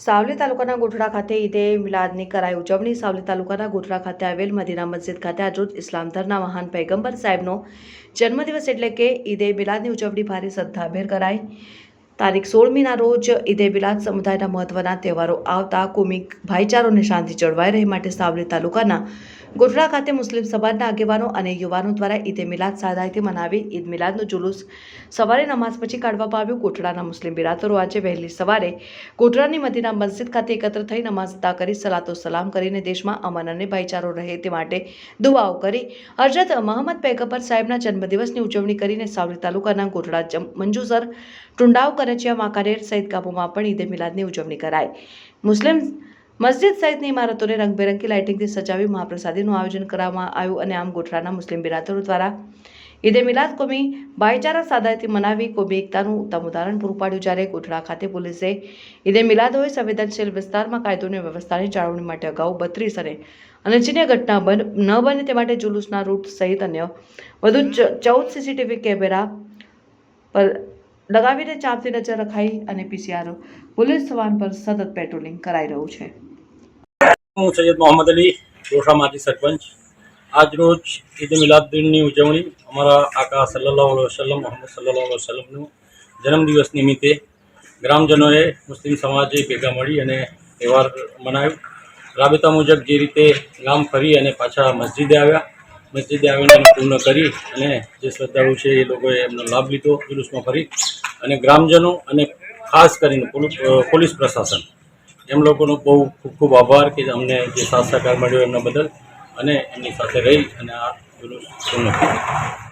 સાવલી તાલુકાના ગોઠડા ખાતે ઈદે મિલાદની કરાઈ ઉજવણી। સાવલી તાલુકાના ગોઠડા ખાતે આવેલ મદીના મસ્જિદ ખાતે આજરોજ ઇસ્લામ ધર્મના મહાન પૈગંબર સાહેબનો જન્મદિવસ એટલે કે ઈદે મિલાદની ઉજવણી ભારે શ્રદ્ધાભેર કરાઈ। તારીખ 16મીના રોજ ઈદે મિલાદ સમુદાયના મહત્વના તહેવારો આવતા કોમી ભાઈચારો અને શાંતિ જળવાઈ રહે માટે સાવલી તાલુકાના ગોઠડા ખાતે મુસ્લિમ સમાજના આગેવાનો અને યુવાનો દ્વારા ઈદે મિલાદ સાદાઈથી મનાવી ઈદ મિલાદનો જુલુસ સવારે નમાઝ પછી કાઢવામાં આવ્યો। ગોઠડાના મુસ્લિમ બિરાદરો આજે વહેલી સવારે ગોઠડાની મદીના મસ્જિદ ખાતે એકત્ર થઈ નમાઝ અદા કરી સલાતો સલામ કરીને દેશમાં અમન અને ભાઈચારો રહે તે માટે દુઆઓ કરી હજરત મોહમ્મદ પૈગંબર સાહેબના જન્મદિવસની ઉજવણી કરીને સાવલી તાલુકાના ગોઠડા મંજુસર ટુંડાવ કરચિયા વાંકાનેર સહિત ગામોમાં પણ ઈદે મિલાદની ઉજવણી કરાઈ। મુસ્લિમ મસ્જિદ સહિતની ઇમારતોને રંગબેરંગી લાઇટિંગથી સજાવી મહાપ્રસાદીનું આયોજન કરવામાં આવ્યું અને આમ ગોઠડાના મુસ્લિમ બિરાદરો દ્વારા ઈદે મિલાદ કોમી ભાઈચારા સાદાઈથી મનાવી કોમી એકતાનું ઉત્તમ ઉદાહરણ પૂરું પાડ્યું। જ્યારે ગોઠડા ખાતે પોલીસે ઈદે મિલાદ હોય સંવેદનશીલ વિસ્તારમાં કાયદો અને વ્યવસ્થાની જાળવણી માટે અગાઉ 32 અને અનિચ્છનીય ઘટના ન બને તે માટે જુલુસના રૂટ સહિત અન્ય વધુ 14 સીસીટીવી કેમેરા પર લગાવીને ચાંપતી નજર રખાઈ અને પીસીઆર પોલીસ વાહન પર સતત પેટ્રોલિંગ કરાઈ રહ્યું છે। હું સૈયદ મોહમ્મદ અલી, ગોઠડા માજી સરપંચ। આજ રોજ ઈદ મિલાદની ઉજવણી અમારા આકા સલ્લલ્લાહુ અલૈહિ વસલ્લમ મોહમ્મદ સલ્લલ્લાહુ અલૈહિ વસલ્લમનો જન્મદિવસ નિમિત્તે ગ્રામજનોએ મુસ્લિમ સમાજે ભેગા મળી અને તહેવાર મનાવ્યો। રાબેતા મુજબ જે રીતે ગામ ફરી અને પાછા મસ્જિદે આવ્યા, મસ્જિદે આવીને પૂર્ણ કરી અને જે શ્રદ્ધાળુ છે એ લોકોએ એમનો લાભ લીધો જુલુસમાં ફરી અને ગ્રામજનો અને ખાસ કરીને પોલીસ પ્રશાસન એમ લોકોનો બહુ ખૂબ ખૂબ આભાર કે અમને જે સાથ સહકાર મળ્યો એમના બદલ અને એમની સાથે રહી અને આ જુલુસ પૂર્ણ કર્યું।